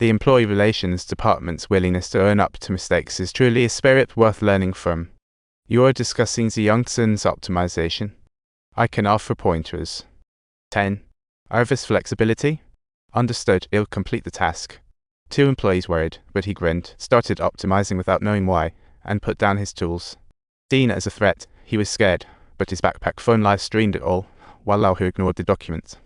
The employee relations department's willingness to own up to mistakes is truly a spirit worth learning from. You are discussing the Guangjin's optimization. I can offer pointers. 10. Arvis flexibility. Understood, he'll complete the task. 2 employees worried, but he grinned, started optimizing without knowing why, and put down his tools. Seen as a threat, he was scared, but his backpack phone live streamed it all, while Lao Hu ignored the documents.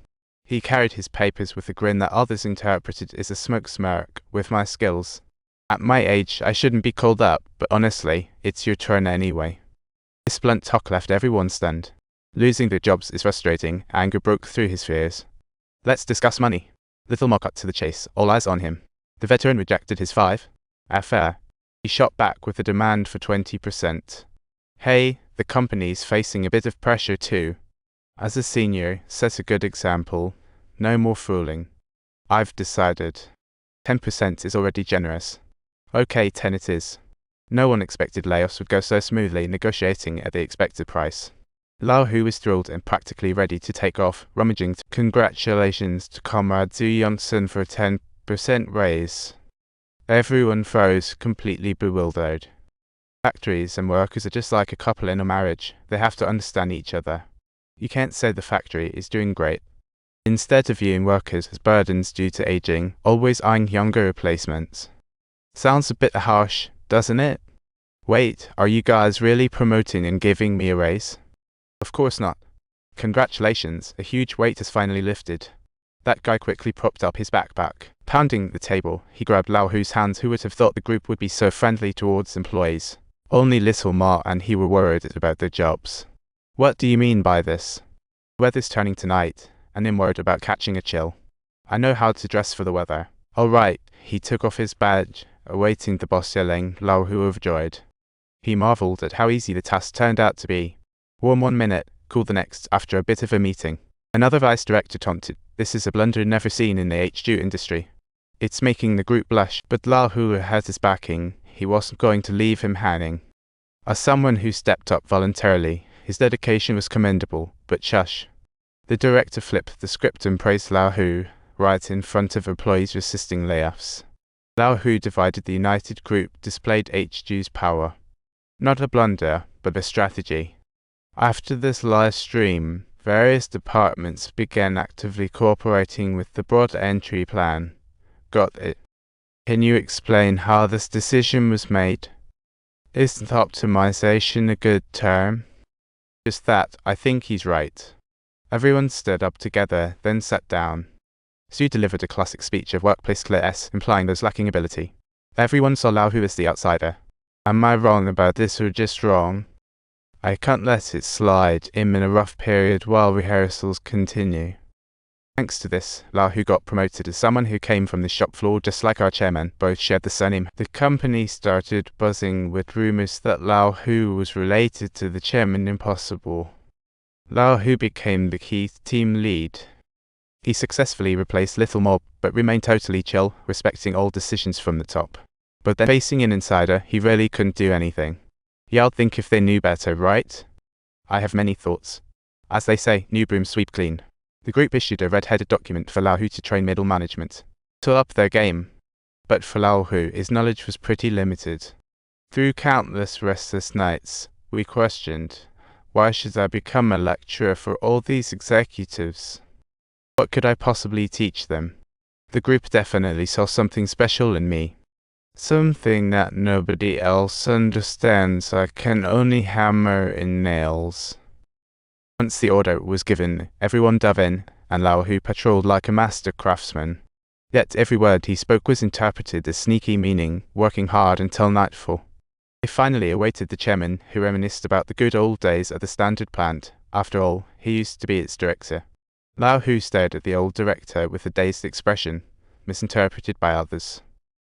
He carried his papers with a grin that others interpreted as a smirk. With my skills. At my age, I shouldn't be called up, but honestly, it's your turn anyway. This blunt talk left everyone stunned. Losing their jobs is frustrating, anger broke through his fears. Let's discuss money. Little more cut to the chase, all eyes on him. The veteran rejected his 5 affair. He shot back with a demand for 20%. Hey, the company's facing a bit of pressure too. As a senior, set a good example. No more fooling. I've decided. 10% is already generous. Okay, 10 it is. No one expected layoffs would go so smoothly, negotiating at the expected price. Lao Hu was thrilled and practically ready to take off, rummaging. Congratulations to Comrade Zhu Yongsun for a 10% raise. Everyone froze, completely bewildered. Factories and workers are just like a couple in a marriage. They have to understand each other. You can't say the factory is doing great. Instead of viewing workers as burdens due to aging, always eyeing younger replacements. Sounds a bit harsh, doesn't it? Wait, are you guys really promoting and giving me a raise? Of course not. Congratulations, a huge weight has finally lifted. That guy quickly propped up his backpack. Pounding the table, he grabbed Lao Hu's hands. Who would have thought the group would be so friendly towards employees? Only little Ma and he were worried about their jobs. What do you mean by this? Weather's turning tonight, and I'm worried about catching a chill. I know how to dress for the weather. All right, he took off his badge, awaiting the boss yelling, Lao Hu overjoyed. He marveled at how easy the task turned out to be. Warm 1 minute, cool the next, after a bit of a meeting. Another vice director taunted, this is a blunder never seen in the HQ industry. It's making the group blush, but Lao Hu had his backing. He wasn't going to leave him hanging. As someone who stepped up voluntarily, his dedication was commendable, but shush. The director flipped the script and praised Lao Hu, right in front of employees resisting layoffs. Lao Hu divided the united group, displayed HQ's power. Not a blunder, but a strategy. After this live stream, various departments began actively cooperating with the broad entry plan. Got it. Can you explain how this decision was made? Isn't optimization a good term? Just that, I think he's right. Everyone stood up together, then sat down. Sue delivered a classic speech of workplace class, implying those lacking ability. Everyone saw Lao Hu as the outsider. Am I wrong about this or just wrong? I can't let it slide. I'm in a rough period while rehearsals continue. Thanks to this, Lao Hu got promoted as someone who came from the shop floor just like our chairman. Both shared the surname. The company started buzzing with rumors that Lao Hu was related to the chairman. Impossible. Lao Hu became the key team lead. He successfully replaced Little Mob, but remained totally chill, respecting all decisions from the top. But then facing an insider, he really couldn't do anything. Y'all think if they knew better, right? I have many thoughts. As they say, new brooms sweep clean. The group issued a red-headed document for Lao Hu to train middle management, to up their game. But for Lao Hu, his knowledge was pretty limited. Through countless restless nights, we questioned, why should I become a lecturer for all these executives? What could I possibly teach them? The group definitely saw something special in me. Something that nobody else understands. I can only hammer in nails. Once the order was given, everyone dove in, and Lao Hu patrolled like a master craftsman. Yet every word he spoke was interpreted as sneaky meaning, working hard until nightfall. He finally awaited the chairman, who reminisced about the good old days at the Standard plant. After all, he used to be its director. Lao Hu stared at the old director with a dazed expression, misinterpreted by others.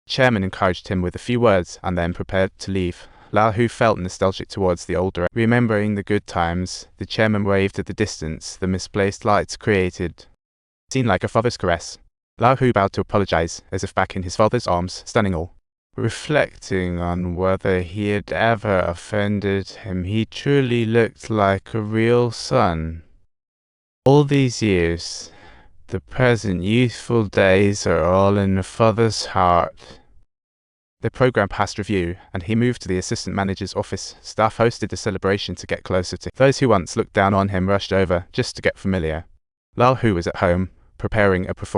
The chairman encouraged him with a few words and then prepared to leave. Lao Hu felt nostalgic towards the old director. Remembering the good times, the chairman waved at the distance the misplaced lights created. Seemed like a father's caress. Lao Hu bowed to apologize, as if back in his father's arms, stunning all. Reflecting on whether he had ever offended him, he truly looked like a real son. All these years, The present youthful days are all in the father's heart. The program passed review, and he moved to the assistant manager's office. Staff hosted a celebration to get closer to those who once looked down on him rushed over just to get familiar. Lal, who was at home, preparing a performance,